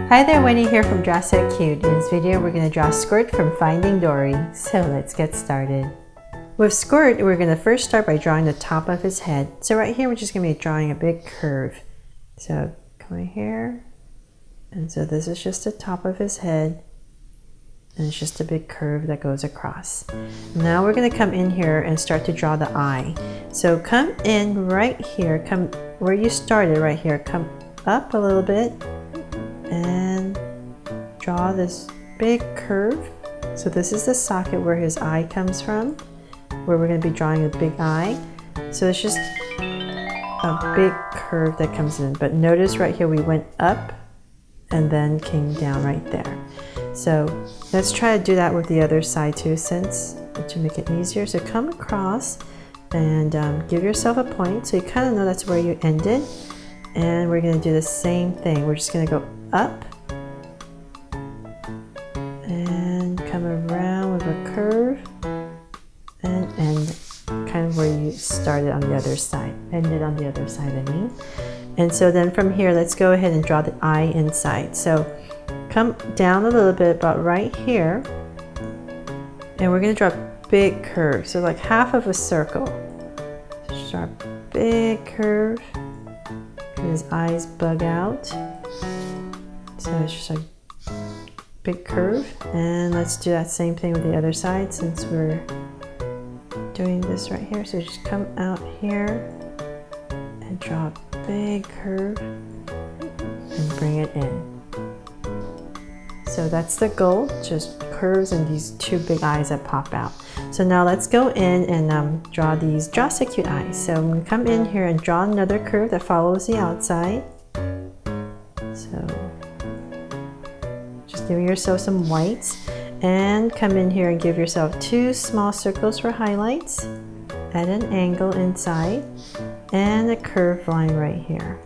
Hi there, Winnie here from Draw So Cute. In this video, we're going to draw Squirt from Finding Dory. So let's get started. With Squirt, we're going to first start by drawing the top of his head. So right here, we're just going to be drawing a big curve. So come right here. And so this is just the top of his head. And it's just a big curve that goes across. Now we're going to come in here and start to draw the eye. So come in right here, come where you started right here, come up a little bit and draw this big curve. So this is the socket where his eye comes from, where we're going to be drawing a big eye. So it's just a big curve that comes in. But notice right here we went up and then came down right there. So let's try to do that with the other side too, to make it easier. So come across and give yourself a point so you kind of know that's where you ended. And we're going to do the same thing. We're just going to go up and come around with a curve and end kind of where you started on the other side, ended on the other side, I mean. And so then from here, let's go ahead and draw the eye inside. So come down a little bit, about right here, and we're going to draw a big curve, so like half of a circle. Just draw a big curve. His eyes bug out, so it's just a big curve. And let's do that same thing with the other side since we're doing this right here. So just come out here and draw a big curve and bring it in. So that's the goal, just curves and these two big eyes that pop out. So now let's go in and draw these Draw So Cute eyes. So I'm going to come in here and draw another curve that follows the outside. So just give yourself some whites and come in here and give yourself two small circles for highlights at an angle inside and a curved line right here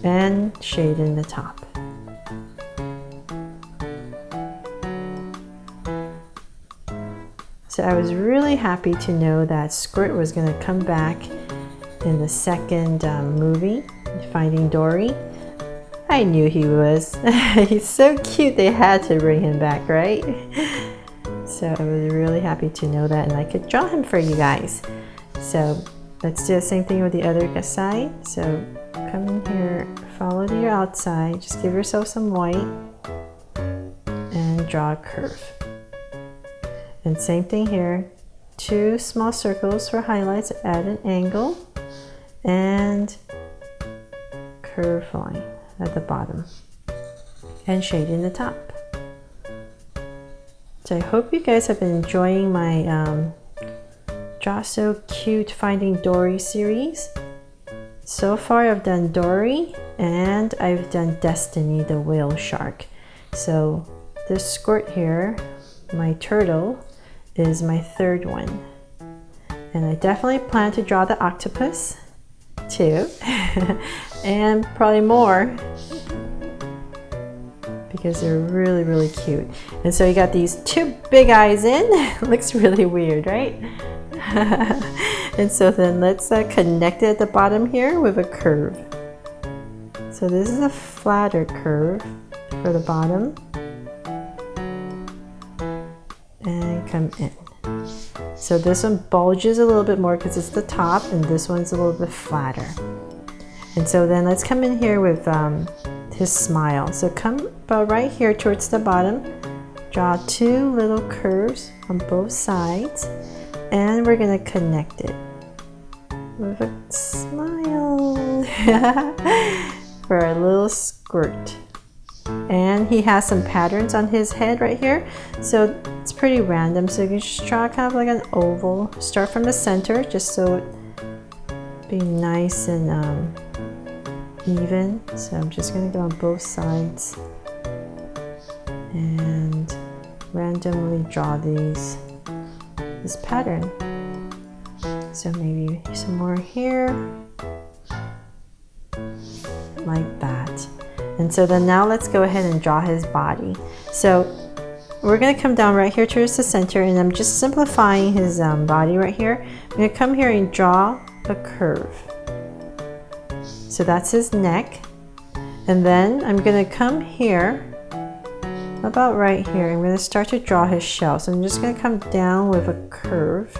and shade in the top. So I was really happy to know that Squirt was going to come back in the second movie, Finding Dory. I knew he was. He's so cute, they had to bring him back, right? So I was really happy to know that, and I could draw him for you guys. So let's do the same thing with the other side. So come in here, follow to your outside, just give yourself some white and draw a curve. And same thing here, two small circles for highlights at an angle and curve line at the bottom and shade in the top. So I hope you guys have been enjoying my Draw So Cute Finding Dory series. So far I've done Dory and I've done Destiny the whale shark. So this Squirt here, my turtle, is my third one. And I definitely plan to draw the octopus too and probably more because they're really, really cute. And so you got these two big eyes in. Looks really weird, right? And so then let's connect it at the bottom here with a curve. So this is a flatter curve for the bottom. And come in. So this one bulges a little bit more because it's the top, and this one's a little bit flatter. And so then let's come in here with his smile. So come about right here towards the bottom, draw two little curves on both sides, and we're going to connect it with a smile for our little Squirt. And he has some patterns on his head right here, so it's pretty random. So you can just draw kind of like an oval. Start from the center just so it be nice and even. So I'm just going to go on both sides and randomly draw this pattern. So maybe some more here, like that. And so then now let's go ahead and draw his body. So we're going to come down right here towards the center, and I'm just simplifying his body right here. I'm going to come here and draw a curve. So that's his neck. And then I'm going to come here, about right here. I'm going to start to draw his shell. So I'm just going to come down with a curve.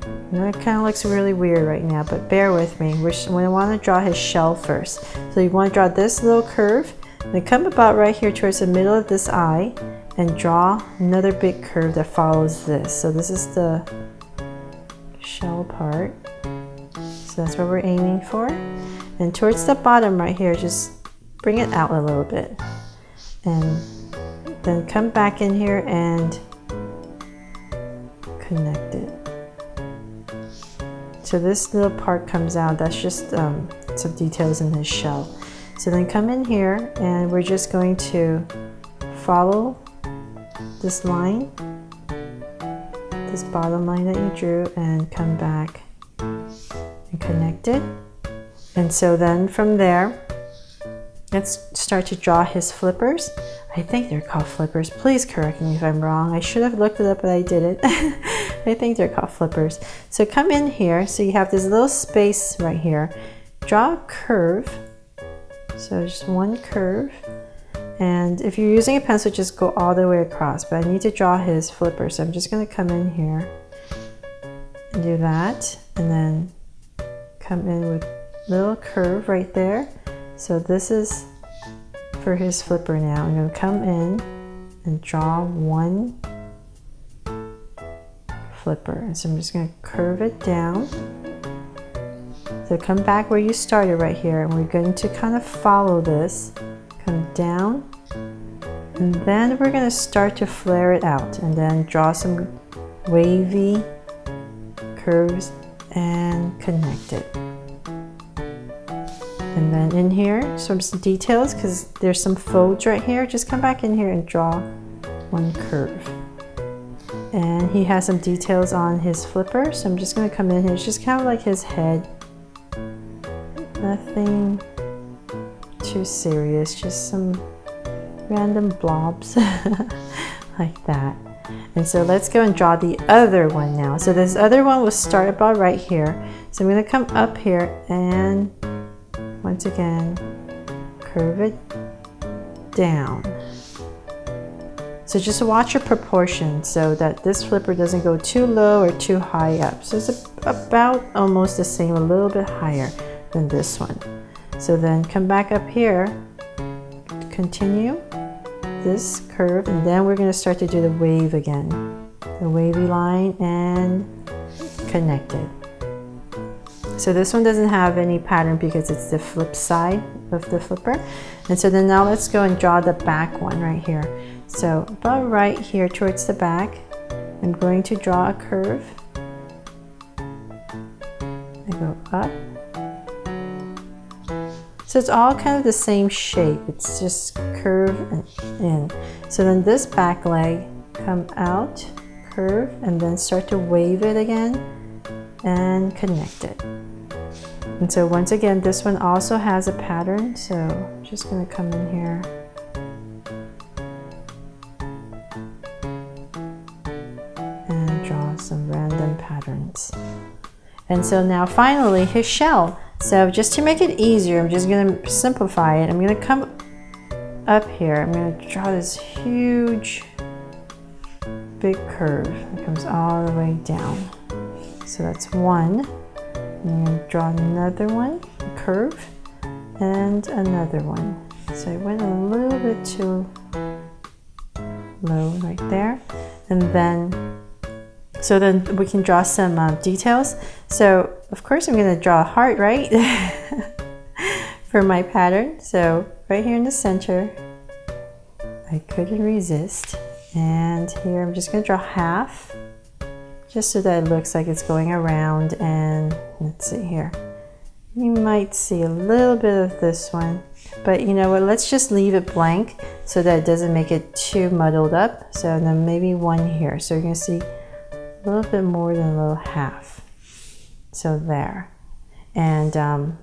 And that kind of looks really weird right now, but bear with me. We want to draw his shell first. So you want to draw this little curve, then come about right here towards the middle of this eye and draw another big curve that follows this. So this is the shell part. So that's what we're aiming for. And towards the bottom right here, just bring it out a little bit. And then come back in here and connect it. So this little part comes out, that's just some details in his shell. So then come in here and we're just going to follow this line, this bottom line that you drew, and come back and connect it. And so then from there, let's start to draw his flippers. I think they're called flippers. Please correct me if I'm wrong. I should have looked it up, but I didn't. I think they're called flippers. So come in here. So you have this little space right here. Draw a curve. So just one curve. And if you're using a pencil, just go all the way across. But I need to draw his flipper. So I'm just going to come in here and do that. And then come in with a little curve right there. So this is for his flipper now. I'm going to come in and draw one flipper. So I'm just going to curve it down. So come back where you started right here, and we're going to kind of follow this. Come down, and then we're going to start to flare it out, and then draw some wavy curves and connect it. And then in here, some details, because there's some folds right here. Just come back in here and draw one curve. And he has some details on his flipper, so I'm just going to come in here. It's just kind of like his head. Nothing too serious, just some random blobs like that. And so let's go and draw the other one now. So this other one will start about right here. So I'm going to come up here and once again curve it down. So just watch your proportion so that this flipper doesn't go too low or too high up. So it's about almost the same, a little bit higher than this one. So then come back up here, continue this curve, and then we're going to start to do the wave again. The wavy line and connect it. So this one doesn't have any pattern because it's the flip side of the flipper. And so then now let's go and draw the back one right here. So about right here towards the back, I'm going to draw a curve. I go up. So it's all kind of the same shape. It's just curve and in. So then this back leg, come out, curve, and then start to wave it again and connect it. And so once again, this one also has a pattern. So I'm just going to come in here. And draw some random patterns. And so now finally his shell. So just to make it easier, I'm just going to simplify it. I'm going to come up here. I'm going to draw this huge, big curve that comes all the way down. So that's one. I'm going to draw another one, a curve, and another one. So I went a little bit too low right there. And then so then we can draw some details. So of course I'm going to draw a heart, right? For my pattern. So right here in the center, I couldn't resist. And here I'm just going to draw half, just so that it looks like it's going around. And let's see here. You might see a little bit of this one, but you know what? Let's just leave it blank so that it doesn't make it too muddled up. So then maybe one here. So you're going to see a little bit more than a little half. So there. And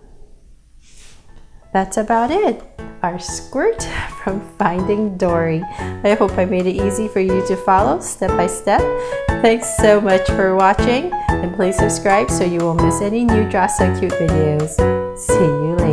that's about it. Our squirt from Finding Dory. I hope I made it easy for you to follow step by step. Thanks so much for watching, and please subscribe so you won't miss any new Draw So Cute videos. See you later.